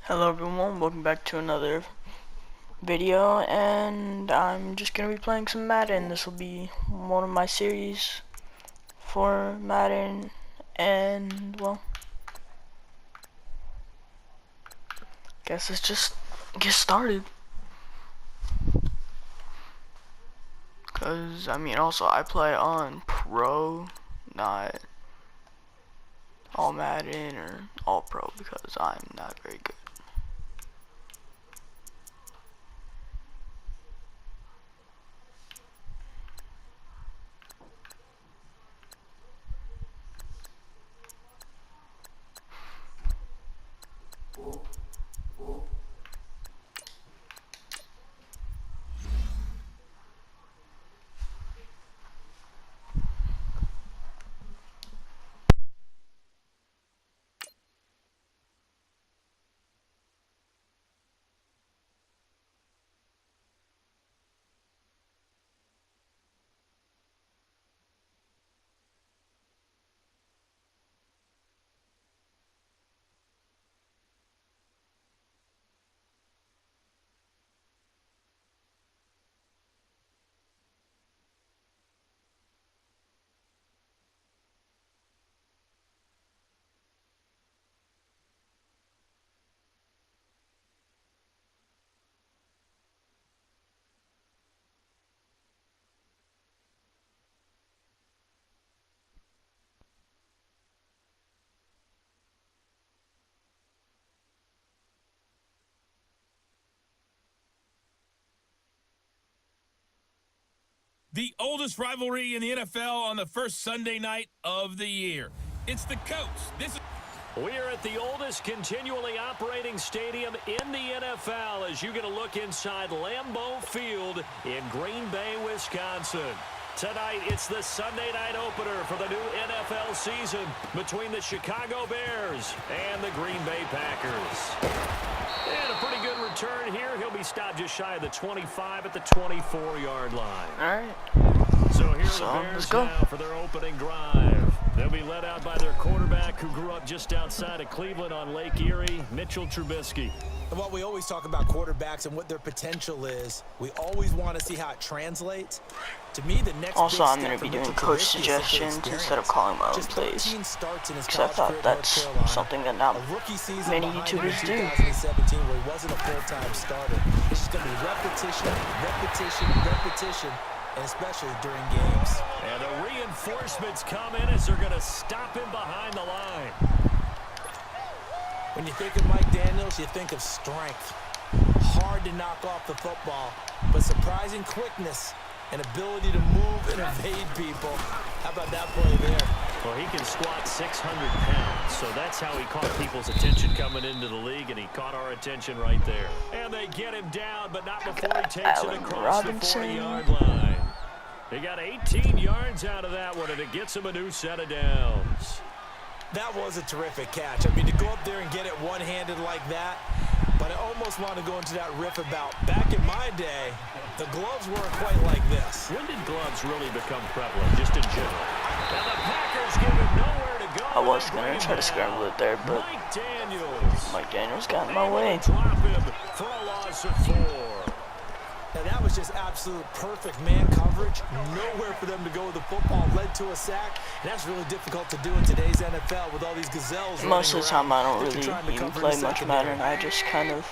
Hello everyone, welcome back to another video, and I'm just gonna be playing some Madden. This will be one of my series for Madden, and well, guess let's just get started. Cause I mean, also I play on Pro, not all Madden or all Pro, because I'm not very good. The oldest rivalry in the NFL on the first Sunday night of the year. It's the Coats. We are at the oldest continually operating stadium in the NFL as you get a look inside Lambeau Field in Green Bay, Wisconsin. Tonight, it's the Sunday night opener for the new NFL season between the Chicago Bears and the Green Bay Packers. And a pretty good return here. He'll be stopped just shy of the 25 at the 24-yard line. All right. So here are the Bears now for their opening drive. They'll be led out by their quarterback who grew up just outside of Cleveland on Lake Erie, Mitchell Trubisky. And while we always talk about quarterbacks and what their potential is, we always want to see how it translates. To me, the next also, I'm going to be doing coach suggestions instead of calling my own plays, because I thought that's something that not many YouTubers do. 2017, where he wasn't a full-time starter. It's just going to be repetition, and especially during games. And the reinforcements come in as they're going to stop him behind the line. When you think of Mike Daniels, you think of strength. Hard to knock off the football, but surprising quickness and ability to move and evade people. How about that play there? Well, he can squat 600 pounds, so that's how he caught people's attention coming into the league, and he caught our attention right there. And they get him down, but not before he takes it across the 40-yard line. He got 18 yards out of that one, and it gets him a new set of downs. That was a terrific catch. I mean, to go up there and get it one-handed like that, but I almost want to go into that riff about back in my day, the gloves weren't quite like this. When did gloves really become prevalent, just in general? And the Packers give him nowhere to go. I was going to try to scramble it there, but Mike Daniels got in my way. Drop him for a loss of 4. Now that was just absolute perfect man coverage. Nowhere for them to go with the football. Led to a sack. And that's really difficult to do in today's NFL with all these gazelles. Most of the time I don't really even play much Madden. I just kind of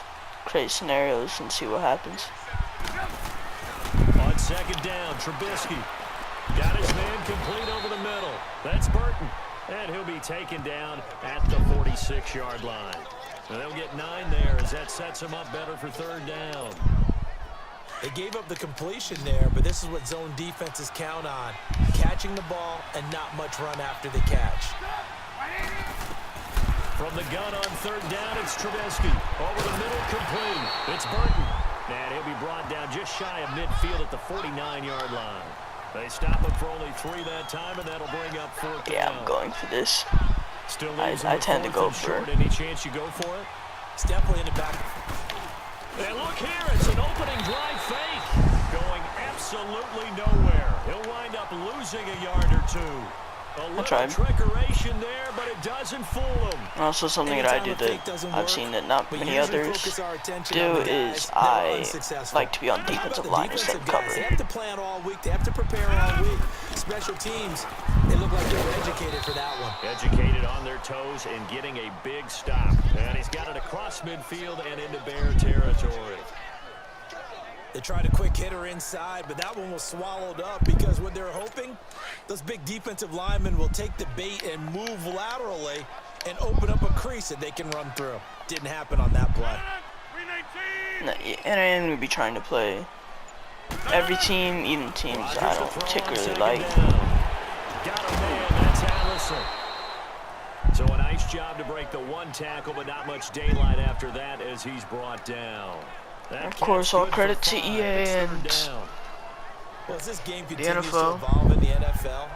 create scenarios and see what happens. On second down, Trubisky got his man complete over the middle. That's Burton. And he'll be taken down at the 46-yard line. And they'll get 9 there as that sets him up better for third down. They gave up the completion there, but this is what zone defenses count on. Catching the ball and not much run after the catch. From the gun on third down, it's Trubisky. Over the middle, complete. It's Burton. And he'll be brought down just shy of midfield at the 49-yard line. They stop him for only 3 that time, and that'll bring up 4th down. Yeah, I'm going for this. Still I tend to go for it. Any chance you go for it? It's definitely in the back. And look here, it's an opening drive fake. Going absolutely nowhere. He'll wind up losing a yard or 2. A tried. little trickeration there, but it doesn't fool him. Also, something that I do that I've seen that not many others do is I like to be on defensive line instead of cover. They have to plan all week. They have to prepare all week. Special teams, they look like they were educated for that one. Educated on their toes and getting a big stop. And he's got it across midfield and into Bear territory. They tried a quick hitter inside, but that one was swallowed up because what they're hoping, those big defensive linemen will take the bait and move laterally and open up a crease that they can run through. Didn't happen on that play. And I am going to be trying to play every team, even teams I don't particularly like. Got a man, that's Allison. So a nice job to break the one tackle, but not much daylight after that as he's brought down. Of course, all credit to EA and well, as this game the continues to NFL. evolve in the NFL,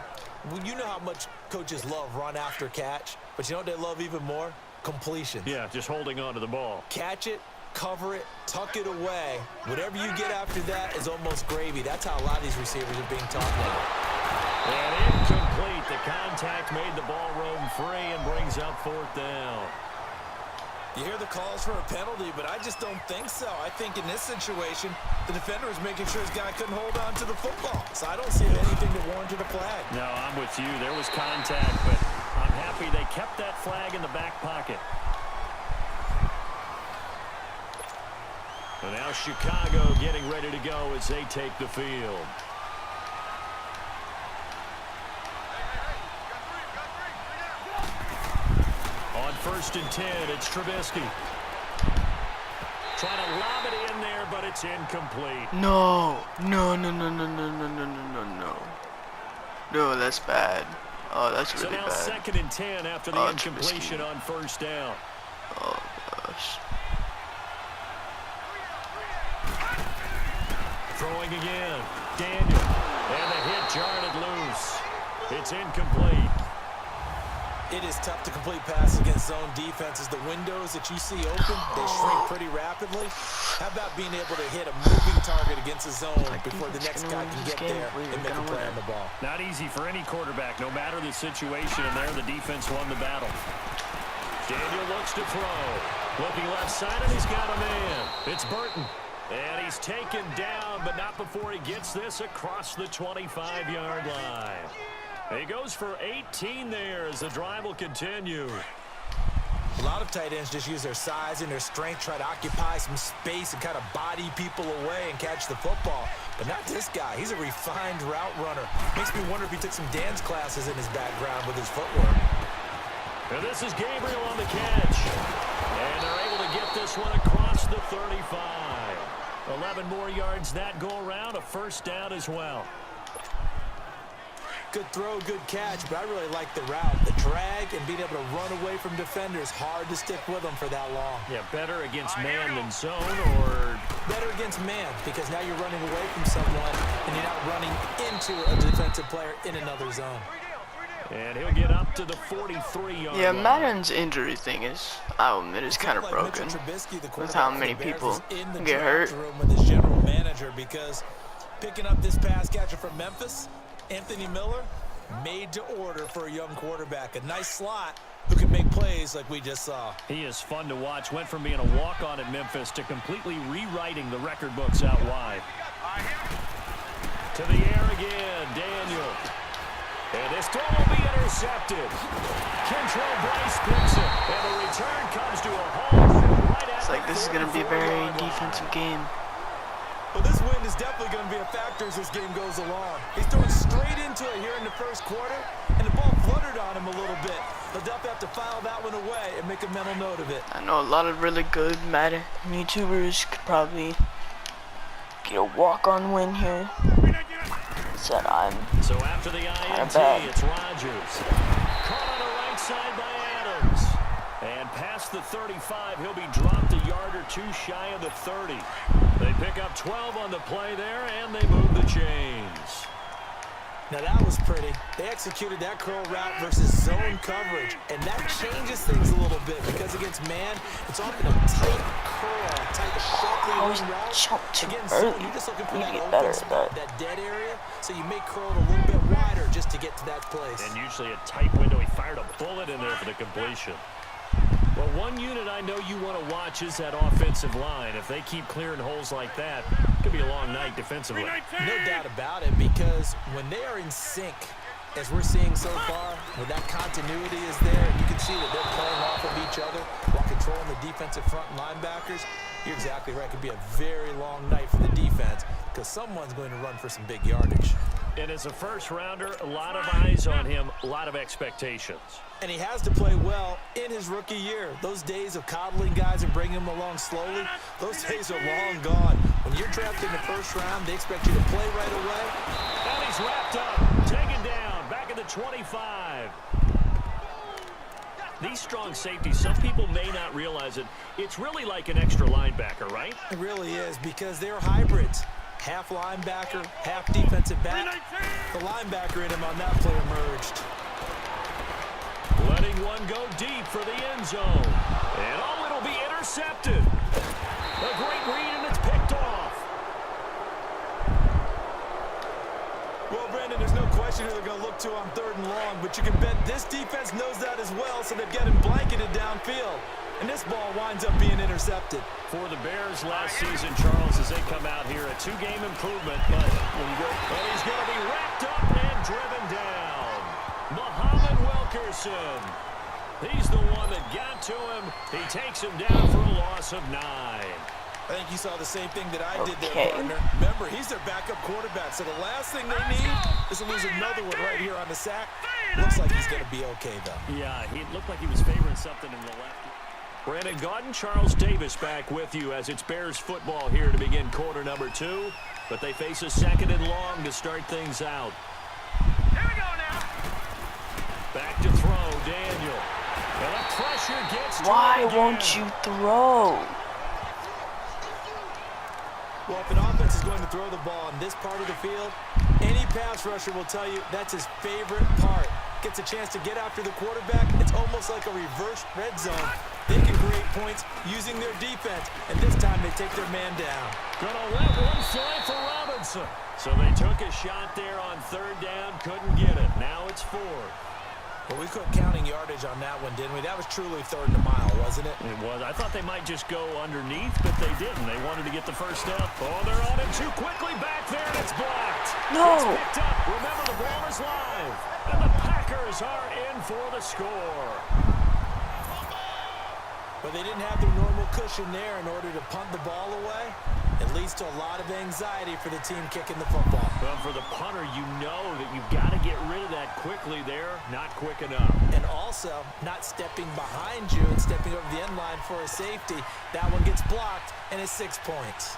well, you know how much coaches love run after catch, but you know what they love even more? Completion. Yeah, just holding on to the ball. Catch it, cover it, tuck it away. Whatever you get after that is almost gravy. That's how a lot of these receivers are being taught now. And incomplete. The contact made the ball roam free and brings up fourth down. You hear the calls for a penalty, but I just don't think so. I think in this situation, the defender was making sure his guy couldn't hold on to the football. So I don't see anything that warranted a flag. No, I'm with you. There was contact, but I'm happy they kept that flag in the back pocket. And now Chicago getting ready to go as they take the field. On 1st and 10, it's Trubisky. Trying to lob it in there, but it's incomplete. No, no, that's bad. Oh, that's really bad. So now bad. 2nd and 10 after the incompletion Trubisky. on 1st down. Oh gosh. Throwing again. Daniel. And the hit jarred it loose. It's incomplete. It is tough to complete passes against zone defenses. The windows that you see open, they shrink pretty rapidly. How about being able to hit a moving target against a zone before the next guy can get there and make a play on the ball? Not easy for any quarterback, no matter the situation, and there the defense won the battle. Daniel looks to throw. Looking left side, and he's got a man. It's Burton. And he's taken down, but not before he gets this across the 25-yard line. He goes for 18 there as the drive will continue. A lot of tight ends just use their size and their strength, try to occupy some space and kind of body people away and catch the football. But not this guy. He's a refined route runner. Makes me wonder if he took some dance classes in his background with his footwork. And this is Gabriel on the catch. And they're able to get this one across the 35. 11 more yards that go around, a 1st down as well. Good throw, good catch, but I really like the route. The drag and being able to run away from defenders, hard to stick with them for that long. Yeah, better against man than zone, or? Better against man, because now you're running away from someone and you're not running into a defensive player in another zone. And he'll get up to the 43-yard Yeah, line. Madden's injury thing is, I'll admit, is kind of broken with how many people get hurt. With his general manager, because picking up this pass catcher from Memphis, Anthony Miller, made to order for a young quarterback. A nice slot who can make plays like we just saw. He is fun to watch. Went from being a walk-on at Memphis to completely rewriting the record books out wide. To the air again, Daniel. And this throw will be intercepted. Kentrell Bryce picks it. And the return comes to a halt. Right It's like this is going to be a very defensive game. Well, this win is definitely going to be a factor as this game goes along. He's throwing straight into it here in the 1st quarter, and the ball fluttered on him a little bit. They'll definitely have to file that one away and make a mental note of it. I know a lot of really good Madden YouTubers could probably get a walk-on win here. So So after the INT, it's Rodgers. Caught on the right side by Adams. And past the 35, he'll be dropped a yard or two shy of the 30. They pick up 12 on the play there, and they move the chains. Now that was pretty. They executed that curl route versus zone coverage, and that changes things a little bit because against man, it's often a tight curl, tight shuffling route. Against zone, you're just looking for that open spot, that dead area, so you may curl it a little bit wider just to get to that place. And usually a tight window. He fired a bullet in there for the completion. Well, one unit I know you want to watch is that offensive line. If they keep clearing holes like that, it could be a long night defensively. No doubt about it, because when they are in sync, as we're seeing so far, when that continuity is there, and you can see that they're playing off of each other while controlling the defensive front linebackers, you're exactly right. It could be a very long night for the defense because someone's going to run for some big yardage. And as a first-rounder, a lot of eyes on him, a lot of expectations. And he has to play well in his rookie year. Those days of coddling guys and bringing them along slowly, those days are long gone. When you're drafted in the first round, they expect you to play right away. And he's wrapped up, taken down, back at the 25. These strong safeties, some people may not realize it. It's really like an extra linebacker, right? It really is, because they're hybrids. Half linebacker, half defensive back. The linebacker in him on that play emerged. Letting one go deep for the end zone. And oh, it'll be intercepted. A great read, and it's picked off. Well, Brandon, there's no question who they're going to look to on 3rd and long, but you can bet this defense knows that as well, so they've got him blanketed downfield. And this ball winds up being intercepted. For the Bears last season, Charles, as they come out here, a 2-game improvement, but and he's going to be wrapped up and driven down. Muhammad Wilkerson. He's the one that got to him. He takes him down for a loss of 9. I think you saw the same thing that I did there, partner. Remember, he's their backup quarterback, so the last thing they need is to lose another one right here on the sack. Looks like he's going to be okay, though. Yeah, he looked like he was favoring something in the left. Brandon Gaudin, Charles Davis back with you as it's Bears football here to begin quarter number 2. But they face a 2nd and long to start things out. Here we go now. Back to throw, Daniel. And the pressure gets to Why him won't again. you throw? Well, if an offense is going to throw the ball in this part of the field, any pass rusher will tell you that's his favorite part. Gets a chance to get after the quarterback. It's almost like a reverse red zone. They can create points using their defense, and this time they take their man down. Gonna let one fly for Robinson. So they took a shot there on 3rd down, couldn't get it. Now it's 4. Well, we quit counting yardage on that one, didn't we? That was truly 3rd and a mile, wasn't it? It was. I thought they might just go underneath, but they didn't. They wanted to get the first step. Oh, they're on him too quickly back there, and it's blocked. No. It's picked up. Remember, the ball is live. And the Packers are in for the score. But they didn't have their normal cushion there in order to punt the ball away. It leads to a lot of anxiety for the team kicking the football. Well, for the punter, you know that you've got to get rid of that quickly there. Not quick enough. And also, not stepping behind you and stepping over the end line for a safety. That one gets blocked, and it's 6 points.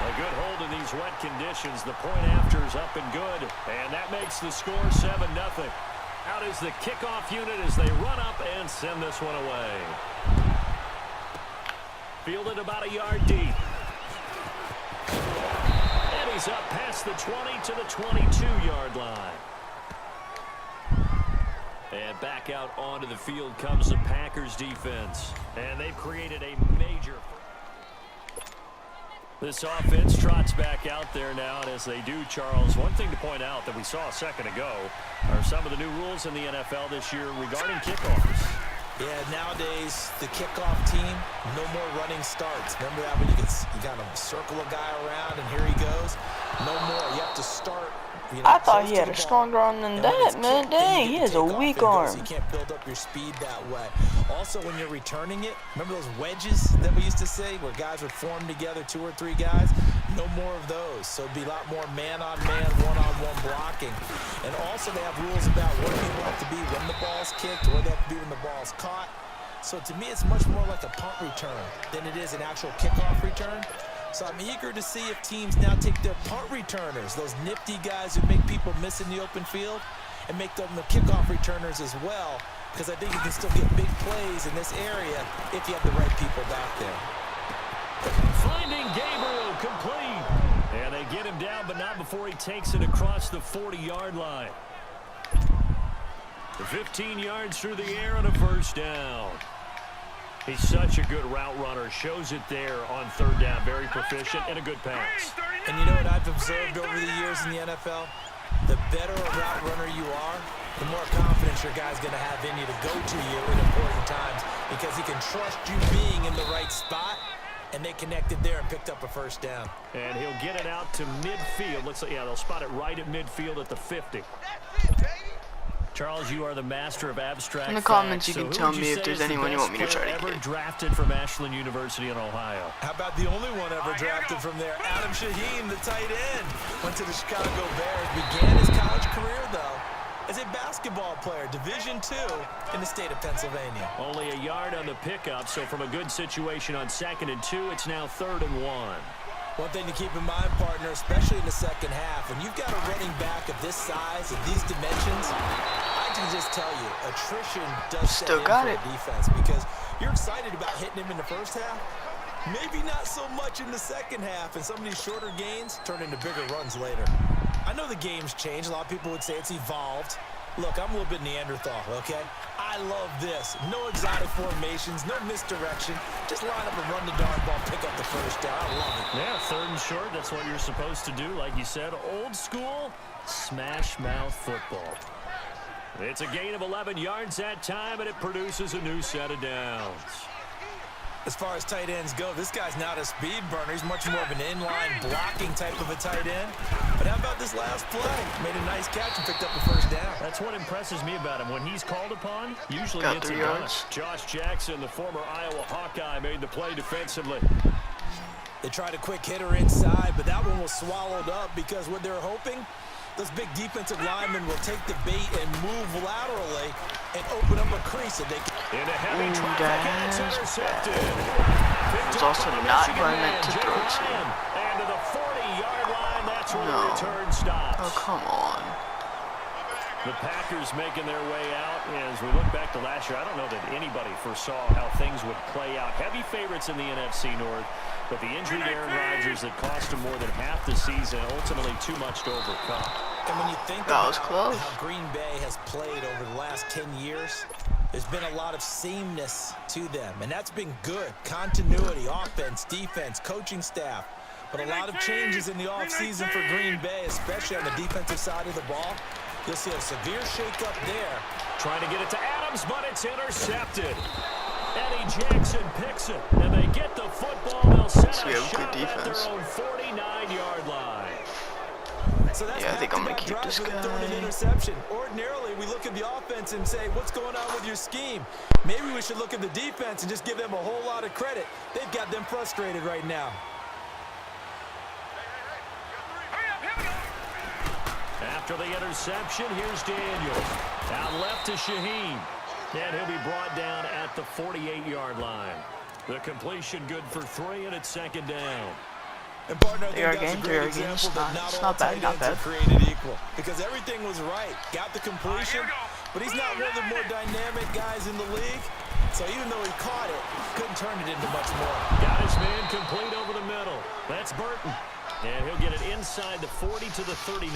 A good hold in these wet conditions. The point after is up and good. And that makes the score 7-0. Out is the kickoff unit as they run up and send this one away. Fielded about a yard deep. And he's up past the 20 to the 22-yard line. And back out onto the field comes the Packers defense. And they've created a major... This offense trots back out there now, and as they do, Charles, one thing to point out that we saw a second ago are some of the new rules in the NFL this year regarding kickoffs. Yeah, nowadays, the kickoff team, no more running starts. Remember that when you kind of circle a guy around and here he goes? No more. You have to start. I thought he had a stronger arm than that, man. Dang, he has a weak arm. You can't build up your speed that way. Also, when you're returning it, remember those wedges that we used to say where guys would form together, 2 or 3 guys? No more of those. So it'd be a lot more man-on-man, one-on-one blocking. And also they have rules about where people have to be when the ball's kicked, where they have to be when the ball's caught. So to me, it's much more like a punt return than it is an actual kickoff return. So I'm eager to see if teams now take their punt returners, those nifty guys who make people miss in the open field, and make them the kickoff returners as well, because I think you can still get big plays in this area if you have the right people back there. Finding Gabriel complete. And they get him down, but not before he takes it across the 40-yard line. 15 yards through the air and a first down. He's such a good route runner. Shows it there on third down. Very proficient and a good pass. And you know what I've observed over the years in the NFL? The better a route runner you are, the more confidence your guy's going to have in you to go to you in important times because he can trust you being in the right spot, and they connected there and picked up a first down. And he'll get it out to midfield. Looks like, yeah, they'll spot it right at midfield at the 50. Charles, you are the master of abstract in the comments, you facts. can tell me if there's anyone you want me to try to ever get. drafted from Ashland University in Ohio. How about the only one ever drafted from there? Adam Shaheen, the tight end. Went to the Chicago Bears. Began his college career, though, as a basketball player, Division II in the state of Pennsylvania. Only a yard on the pickup, so from a good situation on 2nd and 2, it's now 3rd and 1. One thing to keep in mind, partner, especially in the second half, when you've got a running back of this size, of these dimensions, I can just tell you, attrition does Still set got in it. for a defense because you're excited about hitting him in the first half. Maybe not so much in the second half, and some of these shorter gains turn into bigger runs later. I know the game's changed. A lot of people would say it's evolved. Look, I'm a little bit Neanderthal, okay? I love this. No exotic formations, no misdirection. Just line up and run the darn ball, pick up the first down. I love it. Yeah, 3rd and short, that's what you're supposed to do. Like you said, old school, smash mouth football. It's a gain of 11 yards that time, and it produces a new set of downs. As far as tight ends go, this guy's not a speed burner. He's much more of an inline blocking type of a tight end. But how about this last play? Made a nice catch and picked up the first down. That's what impresses me about him. When he's called upon, usually Got gets 3 it done. yards. Josh Jackson, the former Iowa Hawkeye, made the play defensively. They tried a quick hitter inside, but that one was swallowed up because what they're hoping, those big defensive linemen will take the bait and move laterally and open up a crease that they can. In a heavy traffic, and it's intercepted. It was also not what I meant to throw to. And to the 40-yard line, that's where No. the return stops. Oh, come on. The Packers making their way out. As we look back to last year, I don't know that anybody foresaw how things would play out. Heavy favorites in the NFC North, but the injury to Aaron Rodgers that cost him more than half the season, ultimately too much to overcome. And when you think That was about close. how Green Bay has played over the last 10 years, there's been a lot of sameness to them, and that's been good. Continuity, offense, defense, coaching staff. But a lot of changes in the offseason for Green Bay, especially on the defensive side of the ball. You'll see a severe shakeup there. Trying to get it to Adams, but it's intercepted. Eddie Jackson picks it, and they get the football. They'll set So we a have good shot at defense. their own 49-yard line. So that's Yeah, I think I'm gonna back-to-back keep drives this with a throw and an guy. interception. Ordinarily, we look at the offense and say, what's going on with your scheme? Maybe we should look at the defense and just give them a whole lot of credit. They've got them frustrated right now. After the interception, here's Daniels. Out left to Shaheen. And he'll be brought down at the 48-yard line. The completion good for 3, and it's 2nd down. And partner, I think 3 yard that's a gain, great 3 yard gain. example It's that not- it's all not bad, tight not ends are bad. created equal. Because everything was right. Got the completion, but he's not one of the more dynamic guys in the league. So even though he caught it, couldn't turn it into much more. Got his man complete over the middle. That's Burton. And he'll get it inside the 40 to the 39.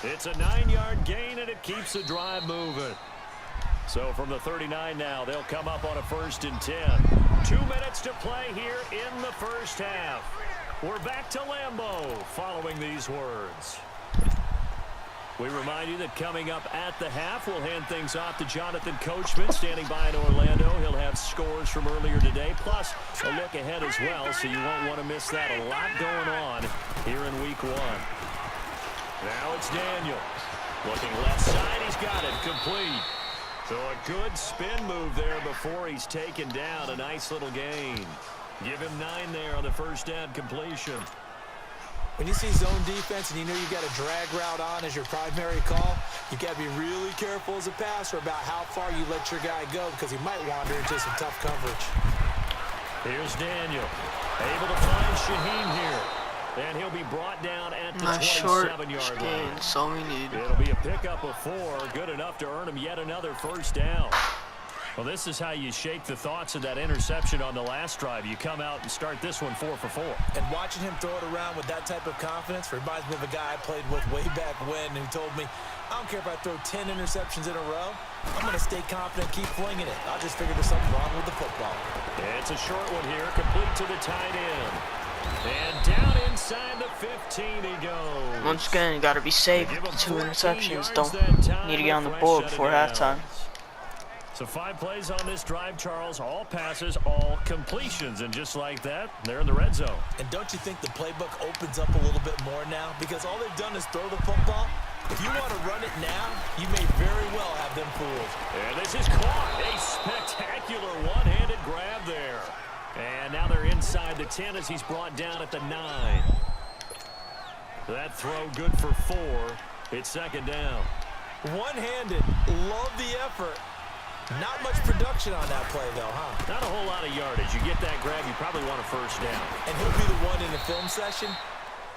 It's a 9-yard gain, and it keeps the drive moving. So from the 39 now, they'll come up on a 1st and 10. 2 minutes to play here in the first half. We're back to Lambeau following these words. We remind you that coming up at the half, we'll hand things off to Jonathan Coachman, standing by in Orlando. He'll have scores from earlier today, plus a look ahead as well, so you won't want to miss that. A lot going on here in Week 1. Now it's Daniel. Looking left side, he's got it, complete. So a good spin move there before he's taken down. A nice little gain. Give him 9 there on the first down completion. When you see zone defense and you know you've got a drag route on as your primary call, you got to be really careful as a passer about how far you let your guy go because he might wander into some tough coverage. Here's Daniel. Able to find Shaheen here. And he'll be brought down at the Nice short 27-yard gain. line. That's all we need. It'll be a pickup of 4. Good enough to earn him yet another first down. Well, this is how you shake the thoughts of that interception on the last drive. You come out and start this one 4 for 4. And watching him throw it around with that type of confidence reminds me of a guy I played with way back when who told me, I don't care if I throw 10 interceptions in a row. I'm going to stay confident, keep flinging it. I just figured there's something wrong with the football. It's a short one here, complete to the tight end. And down inside the 15 he goes. Once again, you got to be safe with the 2 interceptions. Don't need to get on the board before halftime. So 5 plays on this drive, Charles. All passes, all completions. And just like that, they're in the red zone. And don't you think the playbook opens up a little bit more now? Because all they've done is throw the football. If you want to run it now, you may very well have them fooled. And this is caught. A spectacular one-handed grab there. And now they're inside the 10 as he's brought down at the 9. That throw good for 4. It's second down. One-handed. Love the effort. Not much production on that play, though, huh? Not a whole lot of yardage. You get that grab, you probably want a first down. And he'll be the one in the film session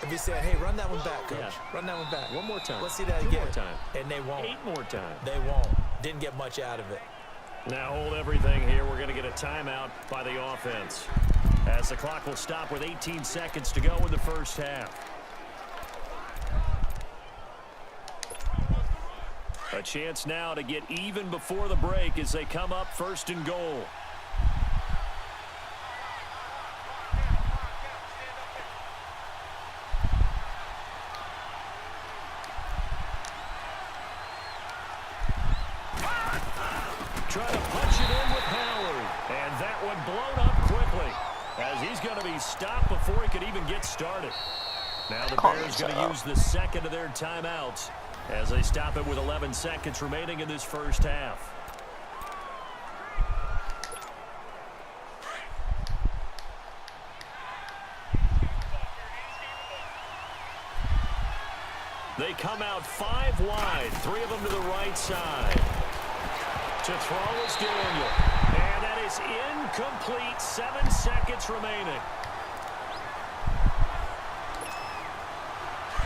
if he said, hey, run that one back, Coach. Yeah. Run that one back. One more time. Let's see that 2 again. more time. And they won't. 8 more times. They won't. Didn't get much out of it. Now hold everything here. We're going to get a timeout by the offense, as the clock will stop with 18 seconds to go in the first half. A chance now to get even before the break as they come up 1st and goal. Trying to punch it in with Howard. And that one blown up quickly as he's going to be stopped before he could even get started. Now the Bears going to use the second of their timeouts as they stop it with 11 seconds remaining in this first half. They come out 5 wide, 3 of them to the right side. To throw is Daniel. And that is incomplete. 7 seconds remaining.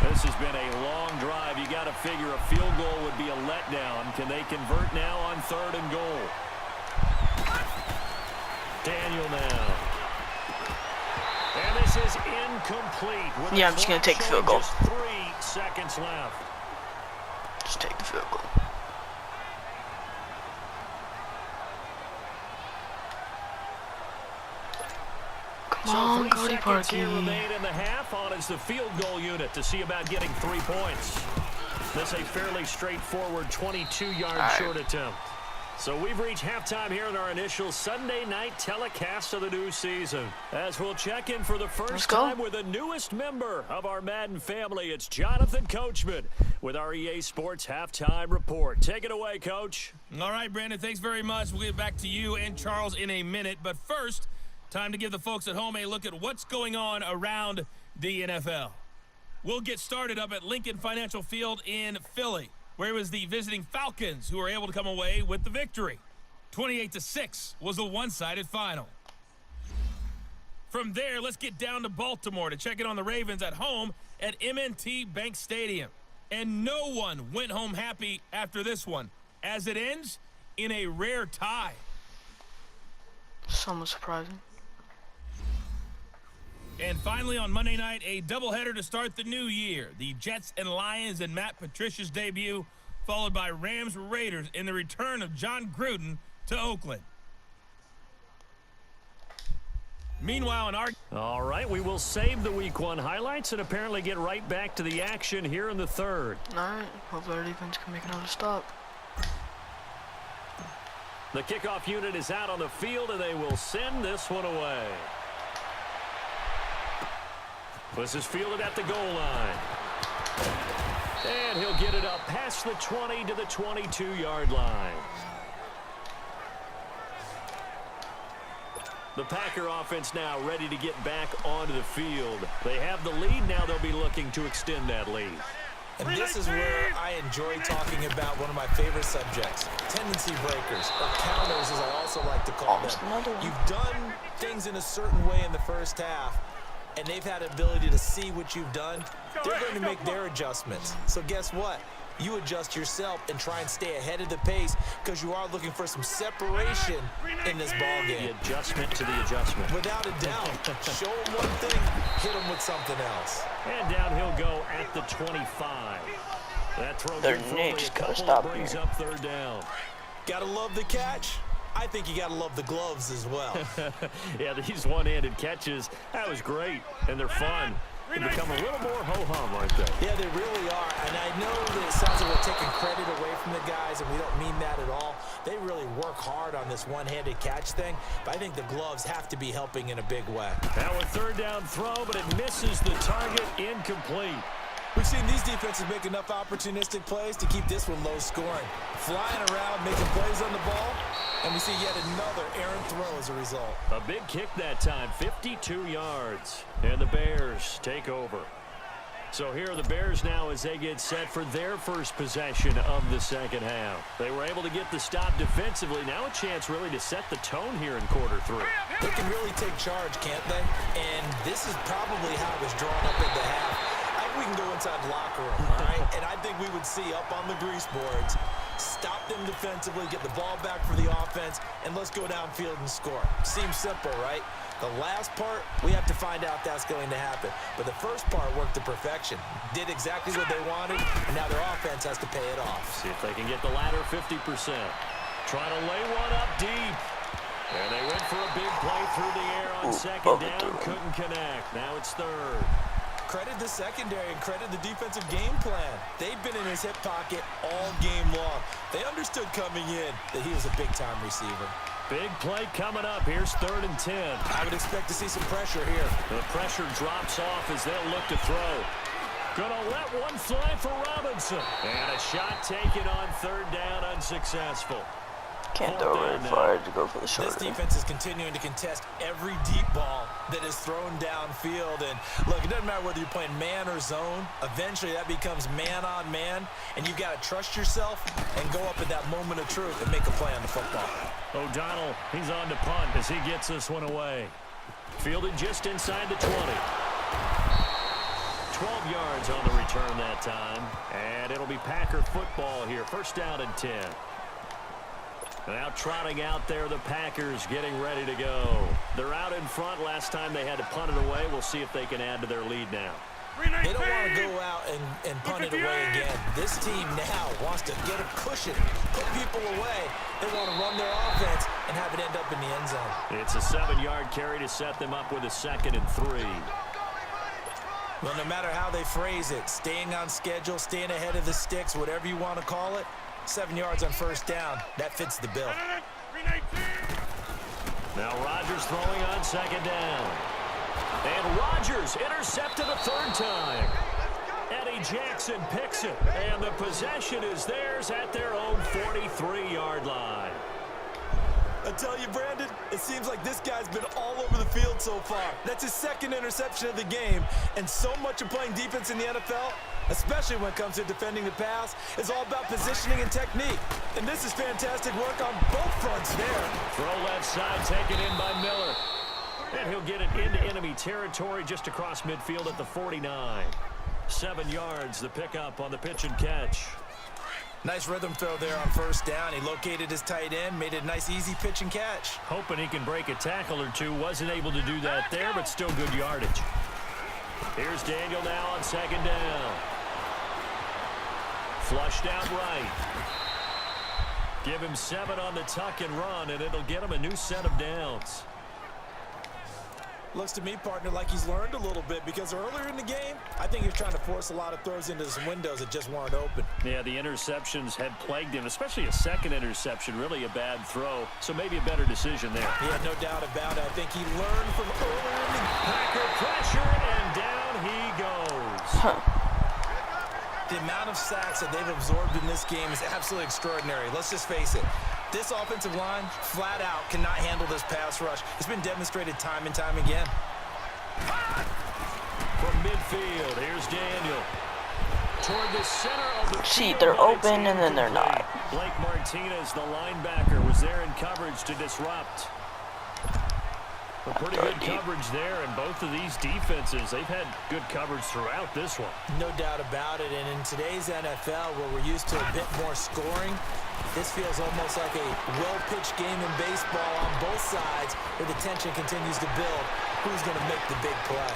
This has been a long drive. You got to figure a field goal would be a letdown. Can they convert now on 3rd and goal? Daniel now. And this is incomplete. Yeah, I'm just going to take the field goal. Just 3 seconds left. Just take the field goal. Come on, Cody Parkey. Remain in the half. On is the field goal unit to see about getting 3 points. This a fairly straightforward 22-yard short attempt. So we've reached halftime here in our initial Sunday night telecast of the new season. As we'll check in for the first time with the newest member of our Madden family, it's Jonathan Coachman with our EA Sports Halftime Report. Take it away, Coach. All right, Brandon, thanks very much. We'll get back to you and Charles in a minute. But first, time to give the folks at home a look at what's going on around the NFL. We'll get started up at Lincoln Financial Field in Philly, where it was the visiting Falcons who were able to come away with the victory. 28-6 was the one-sided final. From there, let's get down to Baltimore to check in on the Ravens at home at M&T Bank Stadium. And no one went home happy after this one, as it ends in a rare tie. Somewhat surprising. And finally on Monday night, a doubleheader to start the new year. The Jets and Lions in Matt Patricia's debut, followed by Rams Raiders in the return of John Gruden to Oakland. Meanwhile, in our... All right, we will save the Week 1 highlights and apparently get right back to the action here in the third. All right, hopefully our defense can make another stop. The kickoff unit is out on the field, and they will send this one away. This is fielded at the goal line. And he'll get it up past the 20 to the 22-yard line. The Packer offense now ready to get back onto the field. They have the lead. Now they'll be looking to extend that lead. And this is where I enjoy talking about one of my favorite subjects, tendency breakers, or counters as I also like to call them. You've done things in a certain way in the first half, and they've had the ability to see what you've done. They're going to make their adjustments. So guess what? you adjust yourself and try and stay ahead of the pace because you are looking for some separation in this ball game. The adjustment to the adjustment. Without a doubt. Show them one thing, hit them with something else. And down he'll go at the 25. That throw Their good for knee only just a gotta couple stop brings here. up third down. Gotta love the catch. I think you gotta love the gloves as well. Yeah, these one-handed catches, that was great, and they're fun. They become a little more ho-hum, aren't they? Yeah, they really are. And I know that it sounds like we're taking credit away from the guys, and we don't mean that at all. They really work hard on this one-handed catch thing, but I think the gloves have to be helping in a big way. Now a third down throw, but it misses the target, incomplete. We've seen these defenses make enough opportunistic plays to keep this one low scoring. Flying around, making plays on the ball, and we see yet another errant throw as a result. A big kick that time, 52 yards. And the Bears take over. So here are the Bears now as they get set for their first possession of the second half. They were able to get the stop defensively. Now a chance really to set the tone here in quarter three. They can really take charge, can't they? And this is probably how it was drawn up in the half. I think we can go inside the locker room, all right? And I think we would see up on the grease boards, stop them defensively, get the ball back for the offense, and let's go downfield and score. Seems simple, right? The last part, we have to find out that's going to happen. But the first part worked to perfection. Did exactly what they wanted, and now their offense has to pay it off. See if they can get the latter 50%. Trying to lay one up deep. And they went for a big play through the air on second down. Couldn't connect. Now it's third. Credit the secondary and credit the defensive game plan. They've been in his hip pocket all game long. They understood coming in that he was a big-time receiver. Big play coming up. Here's 3rd and 10. I would expect to see some pressure here. The pressure drops off as they'll look to throw. Gonna let one fly for Robinson. And a shot taken on 3rd down, unsuccessful. Can't throw very far to go for the shorter. This defense is continuing to contest every deep ball that is thrown downfield. And look, it doesn't matter whether you're playing man or zone. Eventually, that becomes man on man. And you've got to trust yourself and go up at that moment of truth and make a play on the football. O'Donnell, he's on to punt as he gets this one away. Fielded just inside the 20. 12 yards on the return that time. And it'll be Packer football here. 1st down and 10. Now trotting out there, the Packers getting ready to go. They're out in front. Last time they had to punt it away. We'll see if they can add to their lead now. They don't want to go out and punt it away again. This team now wants to get a cushion, put people away. They want to run their offense and have it end up in the end zone. It's a 7-yard carry to set them up with a 2nd and 3. Well, no matter how they phrase it, staying on schedule, staying ahead of the sticks, whatever you want to call it, 7 yards on 1st down, that fits the bill. Now Rodgers throwing on 2nd down. And Rodgers intercepted a 3rd time. Eddie Jackson picks it, and the possession is theirs at their own 43-yard line. I tell you, Brandon, it seems like this guy's been all over the field so far. That's his 2nd interception of the game, and so much of playing defense in the NFL, especially when it comes to defending the pass, is all about positioning and technique. And this is fantastic work on both fronts there. Throw left side, taken in by Miller. And he'll get it into enemy territory just across midfield at the 49. 7 yards, the pickup on the pitch and catch. Nice rhythm throw there on 1st down. He located his tight end, made it a nice, easy pitch and catch. Hoping he can break a tackle or two. Wasn't able to do that there, but still good yardage. Here's Daniel now on 2nd down. Flushed out right. Give him 7 on the tuck and run, and it'll get him a new set of downs. Looks to me, partner, like he's learned a little bit because earlier in the game, I think he was trying to force a lot of throws into some windows that just weren't open. Yeah, the interceptions had plagued him, especially a 2nd interception, really a bad throw. So maybe a better decision there. Yeah, no doubt about it. I think he learned from earlier in the game. Packer pressure, and down he goes. The amount of sacks that they've absorbed in this game is absolutely extraordinary. Let's just face it. This offensive line, flat out, cannot handle this pass rush. It's been demonstrated time and time again. From midfield, here's Daniel. Toward the center of the See, field, they're open and then they're not. Blake Martinez, the linebacker, was there in coverage to disrupt. A pretty good coverage there, and both of these defenses, they've had good coverage throughout this one. No doubt about it, and in today's NFL, where we're used to a bit more scoring, this feels almost like a well-pitched game in baseball on both sides, where the tension continues to build. Who's going to make the big play?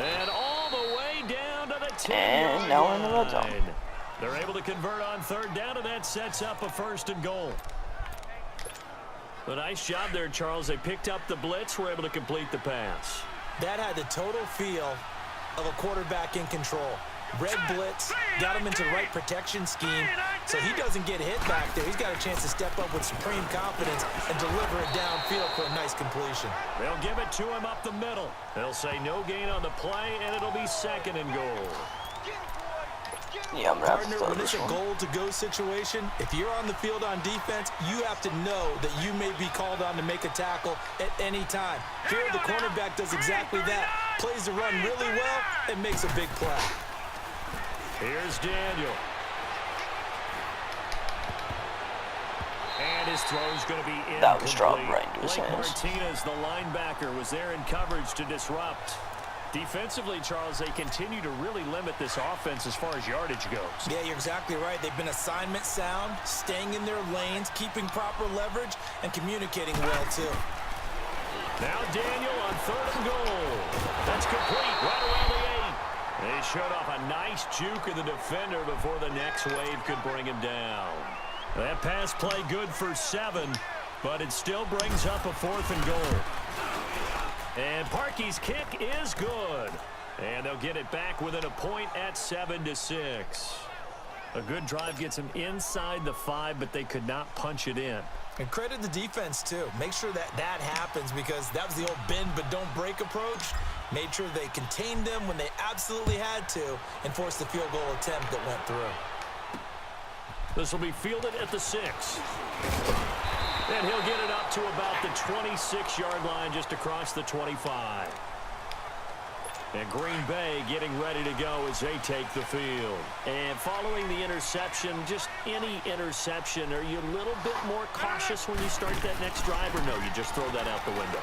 And all the way down to the 10-yard And now we're in the red zone. line. They're able to convert on third down, and that sets up a 1st and goal. A nice job there, Charles. They picked up the blitz, were able to complete the pass. That had the total feel of a quarterback in control. Red blitz, got him into the right protection scheme, so he doesn't get hit back there. He's got a chance to step up with supreme confidence and deliver it downfield for a nice completion. They'll give it to him up the middle. They'll say no gain on the play, and it'll be 2nd and goal. Yeah, I'm gonna have to Partner, throw when it's this a one. goal-to-go situation, if you're on the field on defense, you have to know that you may be called on to make a tackle at any time. Here, the cornerback does exactly that. Plays the run really well and makes a big play. Here's Daniel. And his throw's going to be incomplete. That was dropped right into his Blake hands. Martinez, the linebacker, was there in coverage to disrupt. Defensively, Charles, they continue to really limit this offense as far as yardage goes. Yeah, you're exactly right. They've been assignment sound, staying in their lanes, keeping proper leverage, and communicating well, too. Now Daniel on 3rd and goal. That's complete right around the 8. They showed off a nice juke of the defender before the next wave could bring him down. That pass play good for 7, but it still brings up a 4th and goal. And Parkey's kick is good. And they'll get it back within a point at 7-6. A good drive gets them inside the 5, but they could not punch it in. And credit the defense, too. Make sure that that happens, because that was the old bend but don't break approach. Made sure they contained them when they absolutely had to and forced the field goal attempt that went through. This will be fielded at the 6. And he'll get it up to about the 26-yard line, just across the 25. And Green Bay getting ready to go as they take the field. And following the interception, just any interception, are you a little bit more cautious when you start that next drive, or no, you just throw that out the window?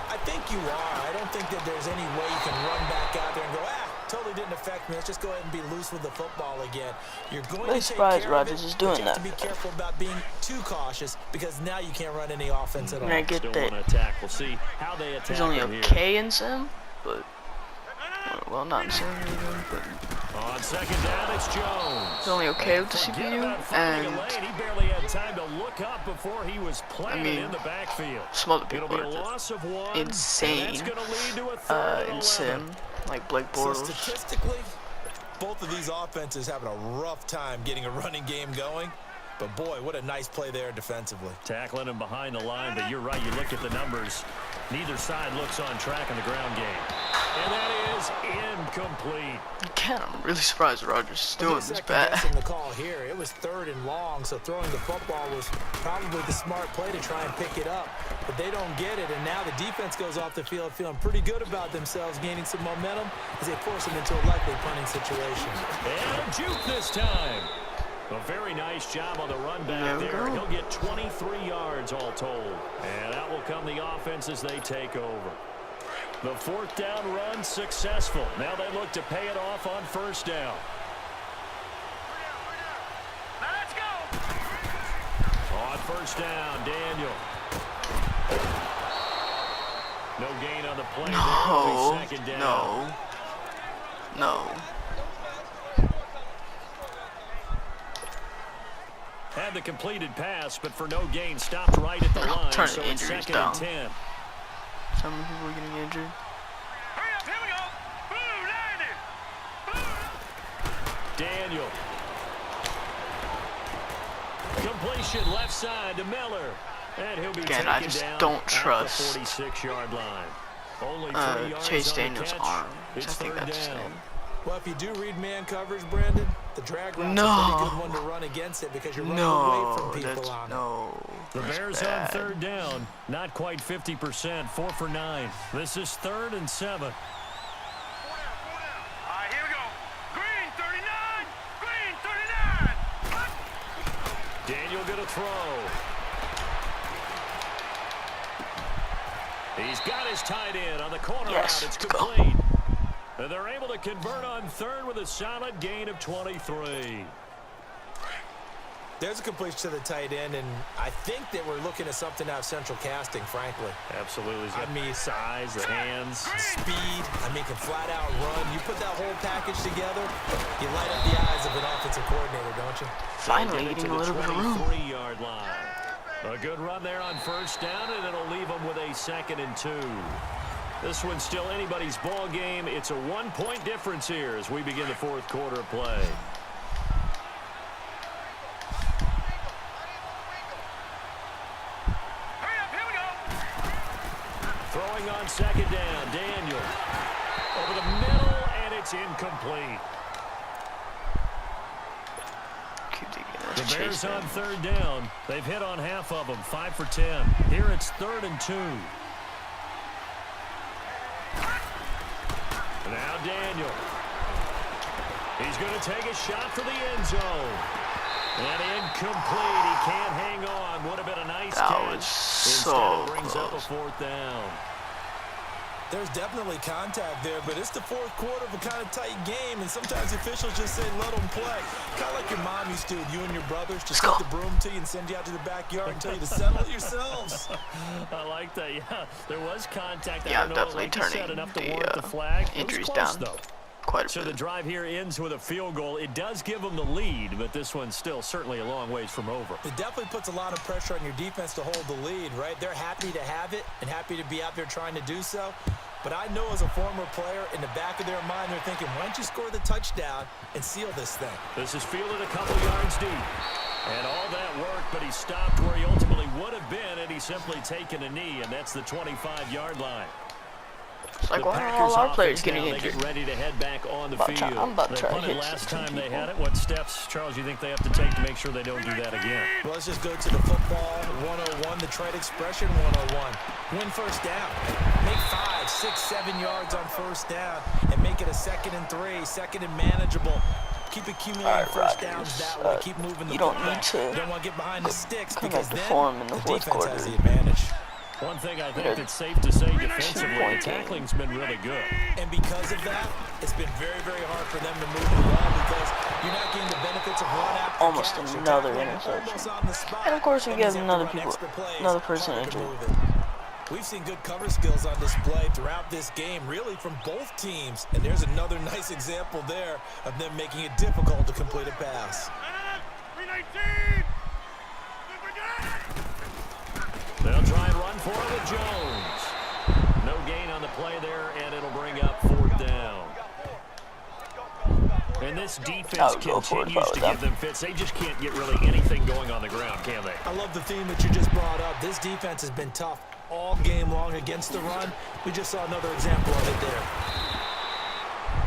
I think you are. I don't think that there's any way you can run back out there and go, totally didn't affect me. Let's just go ahead and be loose with the football again. You're going to take surprised care of Rodgers it, is but doing you have that. to be careful about being too cautious, because now you can't run any offense at all. And I get Still that want to attack. We'll see how they attack. he's only him here. okay in sim, but well, not in sim even, but On 2nd down, it's Jones. he's only okay with the Forget CPU, about finding a and lane. He barely had time to look up before he was planted in the backfield. some other It'll people be a are loss of 1. insane And that's going to lead to a 3rd and in 11. sim, like Blake So Bortles. statistically, both of these offenses having a rough time getting a running game going. But boy, what a nice play there defensively. Tackling him behind the line, but you're right. You look at the numbers. Neither side looks on track in the ground game. And that is incomplete. Again, I'm really surprised Rodgers is doing this Second bad. guessing the call here. It was 3rd and long, so throwing the football was probably the smart play to try and pick it up. But they don't get it, and now the defense goes off the field feeling pretty good about themselves, gaining some momentum as they force them into a likely punting situation. And a juke this time. A very nice job on the run back there. He'll get 23 yards all told. And out will come the offense as they take over. The 4th down run successful. Now they look to pay it off on 1st down. Let's go. On 1st down, Daniel. No gain on the play. No, there. 2nd down. no. Had the completed pass, but for no gain, stopped right at the line. Turn So the it's injuries 2nd down. and 10. So many people are getting injured. Hurry up, here we go. Blue, landed. Daniel. Completion left side to Miller. And he'll be Again, taken I just down don't at trust the 46-yard line. Only 3 yards Chase on the Daniel's catch. arm. It's I think 3rd that's his down. name. Well, if you do read man coverage, Brandon, the drag route's No. a pretty good one to run against it, because you're running away from people that's on it. The that's Bears bad. on 3rd down. Not quite 50%. 4 for 9. This is 3rd and 7. All right, here we go. Green, 39. Green, 39. Daniel going to throw. He's got his tight end on the corner Yes, out. It's let's go. complete. And they're able to convert on third with a solid gain of 23. There's a completion to the tight end, and I think that we're looking at something out of central casting, frankly. Absolutely. I mean, size, the hands. Speed, can flat out run. You put that whole package together, you light up the eyes of an offensive coordinator, don't you? Finally getting a little bit of room. 23-yard line. A good run there on first down, and it'll leave them with a 2nd and 2. This one's still anybody's ball game. It's a 1-point difference here as we begin the 4th quarter of play. Throwing on 2nd down, Daniel. Over the middle, and it's incomplete. The Bears on 3rd down. They've hit on half of them, 5 for 10. Here it's 3rd and 2. Now Daniel. He's going to take a shot for the end zone. And incomplete. He can't hang on. Would have been a nice catch. So instead, it brings up a 4th down. There's definitely contact there, but it's the 4th quarter of a kind of tight game, and sometimes officials just say, let them play. Kind of like your mom used to with you and your brothers, just take the broom to you and send you out to the backyard and tell you to settle it yourselves. I like that, yeah. There was contact. Yeah, I don't know, definitely like you said, turning enough to the warrant the flag. injuries close, down though. quite a So bit. the drive here ends with a field goal. It does give them the lead, but this one's still certainly a long ways from over. It definitely puts a lot of pressure on your defense to hold the lead, right? They're happy to have it and happy to be out there trying to do so. But I know as a former player, in the back of their mind, they're thinking, why don't you score the touchdown and seal this thing? This is fielded a couple yards deep. And all that worked, but he stopped where he ultimately would have been, and he's simply taken a knee, and that's the 25-yard line. It's like, why are all our players getting They injured? get ready to head back on the field. I'm about to They try to punted hit last some time they people. had it. What steps, Charles, you think they have to take to make sure they don't do that again? Well, let's just go to the football 101, the trade expression 101. Win first down. Make 5, 6, 7 yards on first down and make it a 2nd and 3, 2nd and manageable. Keep accumulating first downs that way. Keep moving the you don't football. need to You don't want to get behind the sticks come because back to then form in the the 4th defense has quarter. the advantage. One thing I think that's safe to say defensively, the Point tackling's been really good. And because of that, it's been very, very hard for them to move the ball because you're not getting the benefits of run after Almost catch. You're another tackling interception. almost on the spot. And of course we That get means you have to run another extra plays. another person Hard to injured. move it. We've seen good cover skills on display throughout this game, really from both teams. And there's another nice example there of them making it difficult to complete a pass. They'll try and run for it with Jones. No gain on the play there, and it'll bring up 4th down. And this defense continues to give them fits. They just can't get really anything going on the ground, can they? I love the theme that you just brought up. This defense has been tough all game long against the run. We just saw another example of it there.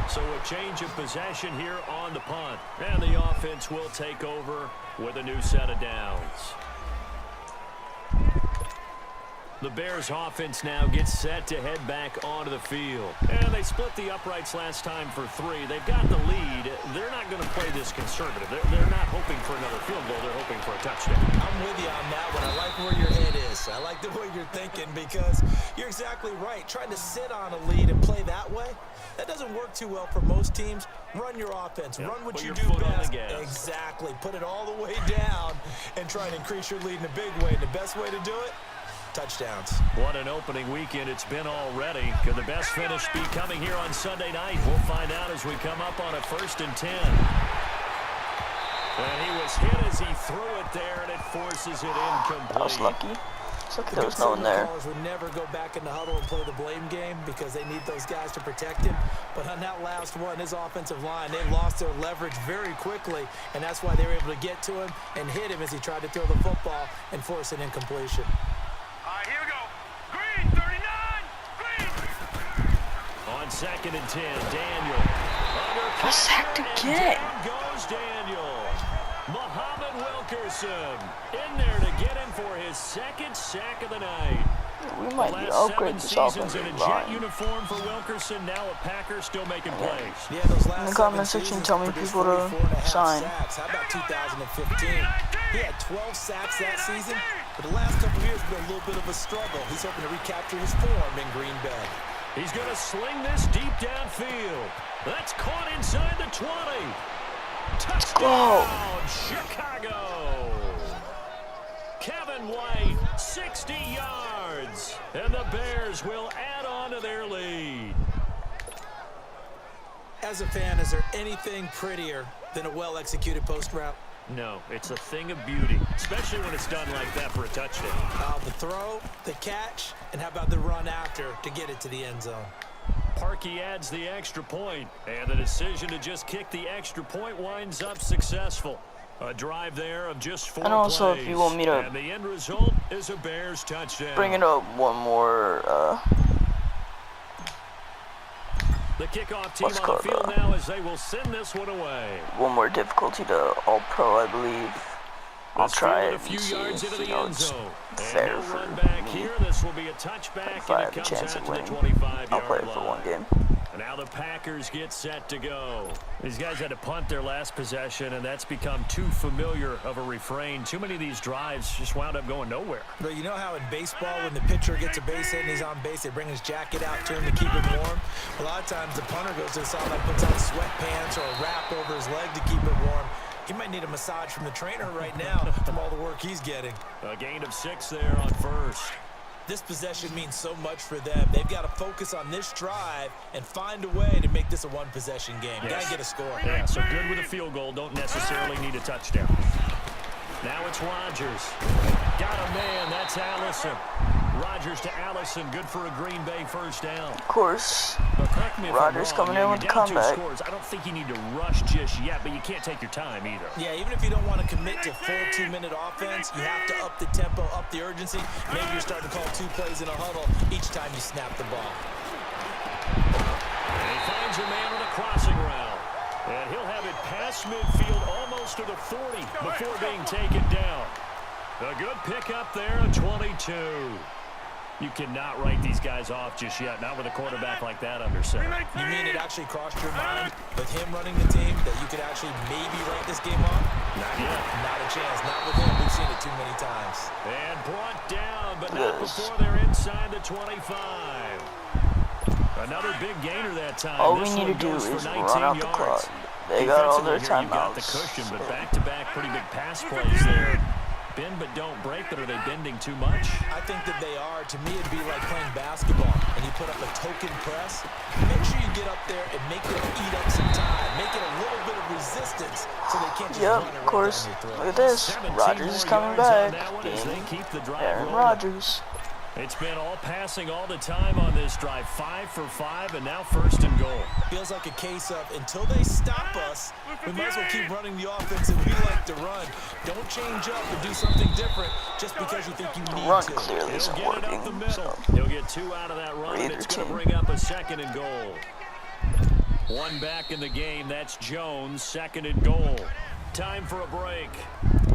So a change of possession here on the punt. And the offense will take over with a new set of downs. The Bears offense now gets set to head back onto the field. And they split the uprights last time for 3. They've got the lead. They're not going to play this conservative. They're not hoping for another field goal. They're hoping for a touchdown. I'm with you on that one. I like where your head is. I like the way you're thinking because you're exactly right. Trying to sit on a lead and play that way, that doesn't work too well for most teams. Run your offense. Yep. Run what Put you your do foot on best. the gas. Exactly. Put it all the way down and try and increase your lead in a big way. And the best way to do it, touchdowns. What an opening weekend it's been already. Could the best finish be coming here on Sunday night? We'll find out as we come up on a 1st and 10. And he was hit as he threw it there, and it forces it incomplete. I was lucky. It's lucky there was no one there. Callers would never go back in the huddle and play the blame game because they need those guys to protect him. But on that last one, his offensive line, they lost their leverage very quickly, and that's why they were able to get to him and hit him as he tried to throw the football and force an incompletion. Here we go. Green, 39. Green. On 2nd and 10, Daniel. Got sacked again. Down goes Daniel. Muhammad Wilkerson in there to get him for his 2nd sack of the night. We might need to Last upgrade 7 this seasons in offensive a jet line. uniform for Wilkerson. Now a Packer still making plays. Yeah, those last In the comment 7 section, seasons tell me produced people to 44.5 sign. sacks. How about 2015? He had 12 sacks that season. but the last couple of years have been a little bit of a struggle. He's hoping to recapture his form in Green Bay. He's going to sling this deep downfield. That's caught inside the 20. Touchdown, Chicago. Kevin White, 60 yards. And the Bears will add on to their lead. As a fan, is there anything prettier than a well-executed post route? No, it's a thing of beauty, especially when it's done like that for a touchdown. The throw, the catch, and how about the run after to get it to the end zone? Parkey adds the extra point, and the decision to just kick the extra point winds up successful. A drive there of just 4 And also, plays. if you want me to and the end result is a Bears touchdown. bring it up one more, the kickoff team on the field now as they will send this one away. one more difficulty to All-Pro, I believe. I'll try it a few and see yards into if the end zone. fair And for run back me. here. This will be a touchback, If I and have it a comes chance out of to the winning, 25-yard I'll play it line. for one game. And now the Packers get set to go. These guys had to punt their last possession, and that's become too familiar of a refrain. Too many of these drives just wound up going nowhere. But you know how in baseball, when the pitcher gets a base hit and he's on base, they bring his jacket out to him to keep him warm? A lot of times the punter goes to the sideline, puts on sweatpants or a wrap over his leg to keep him warm. He might need a massage from the trainer right now from all the work he's getting. A gain of 6 there on first. This possession means so much for them. They've got to focus on this drive and find a way to make this a one-possession game. Yes. Got to get a score. Yeah, so good with a field goal. Don't necessarily need a touchdown. Now it's Rodgers. Got a man. That's Allison. Rodgers to Allison. Good for a Green Bay first down. Of course, But correct me if Rodgers I'm wrong. coming in with the You're down 2 comeback. scores. I don't think you need to rush just yet, but you can't take your time either. Yeah, even if you don't want to commit to full 2-minute offense, you have to up the tempo, up the urgency. Maybe you're starting to call 2 plays in a huddle each time you snap the ball. And he finds a man on a crossing route. And he'll have it past midfield almost to the 40 before being taken down. A good pickup there at 22. You cannot write these guys off just yet, not with a quarterback like that under center. You mean it actually crossed your mind with him running the team that you could actually maybe write this game off? Not yet. Not a chance. Not with him. We've seen it too many times. And brought down, but not Yes. before they're inside the 25. Another big gainer that time. all This we need one to do goes for is 19 run out the yards. clock. They got all their Defensively here, you've got the timeouts. cushion, but back-to-back pretty big pass plays there. Bend but don't break, but are they bending too much? I think that they are. To me, it'd be like playing basketball, and you put up a token press. Make sure you get up there and make them eat up some time. Make it a little bit of resistance so they can't just Yep, run it of right course. down your throat. Look at this. 17 Rodgers is more coming yards on back. that one as they Being keep the drive Aaron rolling. Rodgers. It's been all passing all the time on this drive. 5 for 5, and now first and goal. Feels like a case of until they stop us, we might as well keep running the offense that we like to run. Don't change up and do something different just because you think you need Run to. clearly He'll isn't get it up the working. middle. So. He'll get 2 out of that run, and Either it's going to team. bring up a second and goal. 1 back in the game. That's Jones, second and goal. Time for a break.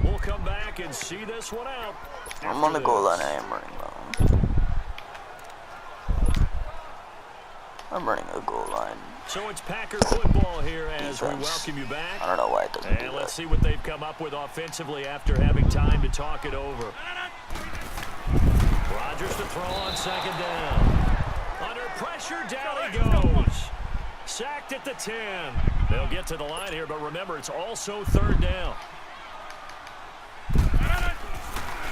We'll come back and see this one out. I'm on the goal line. I am running long. I'm running a goal line. So it's Packer football here as we Defense. welcome you back. I don't know why it doesn't do And let's that. see what they've come up with offensively after having time to talk it over. Rodgers to throw on second down. Under pressure, down he goes. Sacked at the 10. They'll get to the line here, but remember, it's also third down.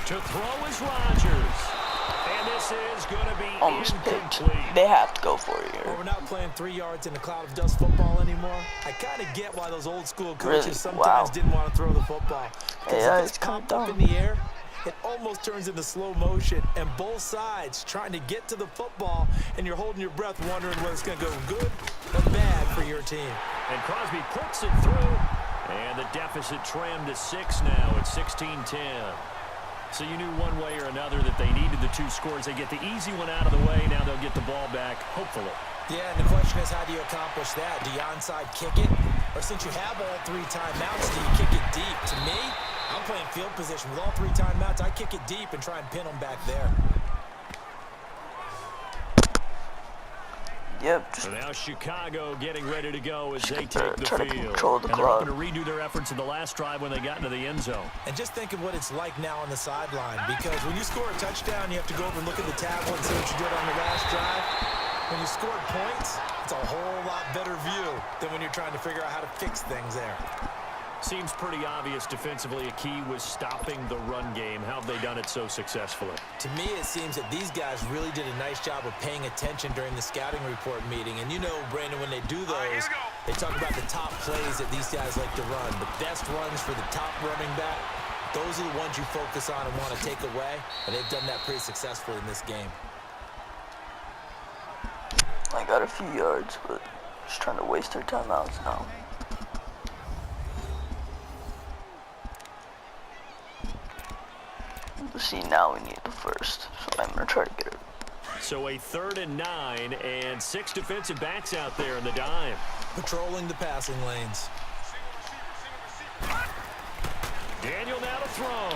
To throw is Rodgers. And this is going to be Almost picked. incomplete. They have to go for it Well, here. we're not playing 3 yards in a cloud of dust football anymore. I kind of get why those old school coaches Really? sometimes Wow. didn't want to throw the football. Because Yeah, if it's it's kinda popped up in dumb. the air, it almost turns into slow motion, and both sides trying to get to the football, and you're holding your breath wondering whether it's going to go good or bad for your team. And Crosby puts it through. And the deficit trimmed to 6 now at 16-10. So you knew one way or another that they needed the 2 scores. They get the easy one out of the way. Now they'll get the ball back, hopefully. Yeah, and the question is, how do you accomplish that? Do you onside kick it? Or since you have all 3 timeouts, do you kick it deep? To me, I'm playing field position. With all 3 timeouts, I kick it deep and try and pin them back there. Yep, just So now Chicago getting ready to go as they try take the to field. control the And they're clock. hoping to redo their efforts in the last drive when they got into the end zone. And just think of what it's like now on the sideline, because when you score a touchdown, you have to go over and look at the tablet and see what you did on the last drive. When you scored points, it's a whole lot better view than when you're trying to figure out how to fix things there. Seems pretty obvious defensively a key was stopping the run game. How have they done it so successfully? To me, it seems that these guys really did a nice job of paying attention during the scouting report meeting. And you know, Brandon, when they do those, they talk about the top plays that these guys like to run. The best runs for the top running back, those are the ones you focus on and want to take away. And they've done that pretty successfully in this game. I got a few yards, but just trying to waste their timeouts now. See, now we need the first, so I'm gonna try to get it. So a 3rd and 9 and 6 defensive backs out there in the dime. Patrolling the passing lanes. Daniel now to throw.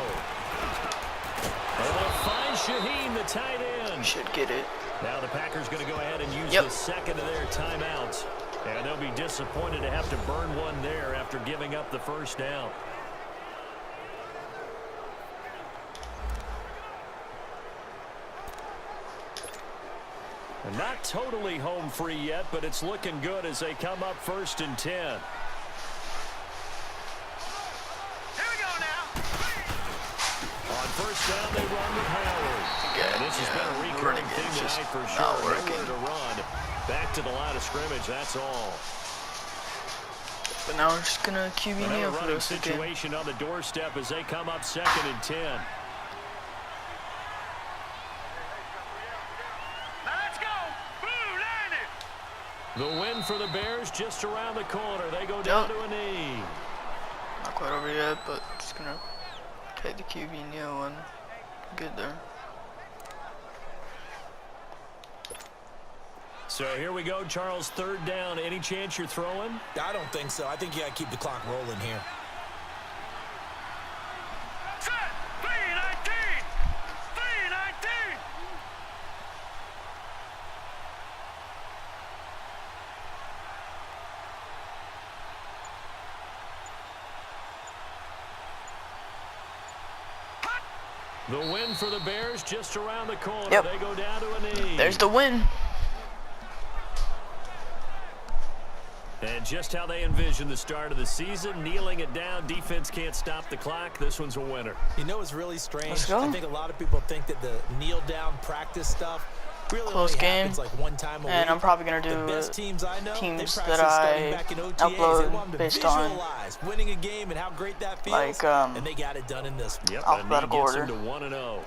And they'll find Shaheen, the tight end. Should get it. Now the Packers going to go ahead and use the second of their timeouts. And they'll be disappointed to have to burn one there after giving up the first down. Not totally home free yet, but it's looking good as they come up 1st and 10. Here we go now. On 1st down, they run with Howard. And this has been a recurring theme tonight for sure. Nowhere to run. Back to the line of scrimmage, that's all. But now we're just gonna QB kneel for this situation on the doorstep as they come up 2nd and 10. The win for the Bears just around the corner. They go down to a knee. Not quite over yet, but just gonna take the QB kneel and get there. So here we go, Charles, 3rd down. Any chance you're throwing? I don't think so. I think you got to keep the clock rolling here. Set. 3-19. 3-19. The win for the Bears just around the corner. Yep. They go down to a knee. There's the win. And just how they envision the start of the season, kneeling it down. Defense can't stop the clock. This one's a winner. You know what's really strange? Let's go. I think a lot of people think that the kneel down practice stuff really Close only game. happens like one time a week. And I'm probably gonna do the best teams I know, teams they that starting I back in OTAs. They upload want them to based on visualize winning a game and how great that feels. like and they got it done in this. Yep, alphabetical and he order. gets him to 1-0.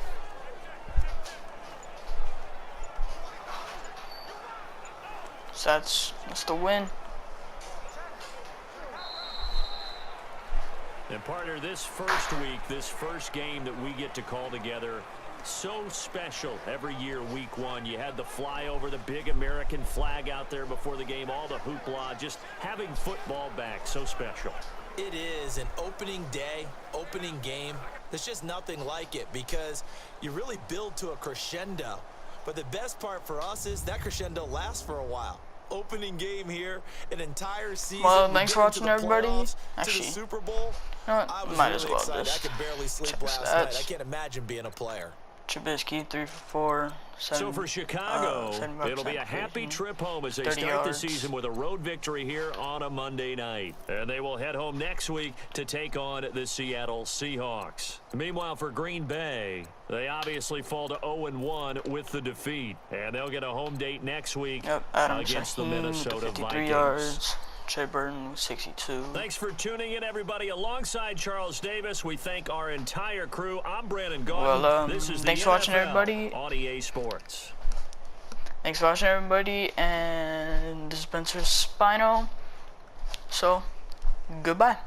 So that's the win. And partner, this first week, this first game that we get to call together, so special every year, week 1. You had the flyover, the big American flag out there before the game, all the hoopla, just having football back, so special. It is an opening day, opening game. There's just nothing like it because you really build to a crescendo. But the best part for us is that crescendo lasts for a while. Opening game here, an entire season. Well, thanks for watching, everybody. To Actually, the Super Bowl. I was might really as well excited. just I could barely sleep check the last night. stats. I can't imagine being a player. Trubisky 3 for 4. So for Chicago, it'll be a happy trip home as they start the season with a road victory here on a Monday night. And they will head home next week to take on the Seattle Seahawks. Meanwhile, for Green Bay, they obviously fall to 0-1 with the defeat. And they'll get a home date next week against the Minnesota 53 Vikings. yards. Trey Burton with 62. Thanks for tuning in, everybody. Alongside Charles Davis, we thank our entire crew. I'm Brandon Gordon. Well, this is thanks the for watching, NFL everybody. on EA Sports. Thanks for watching, everybody. And this has been Spino. So, goodbye.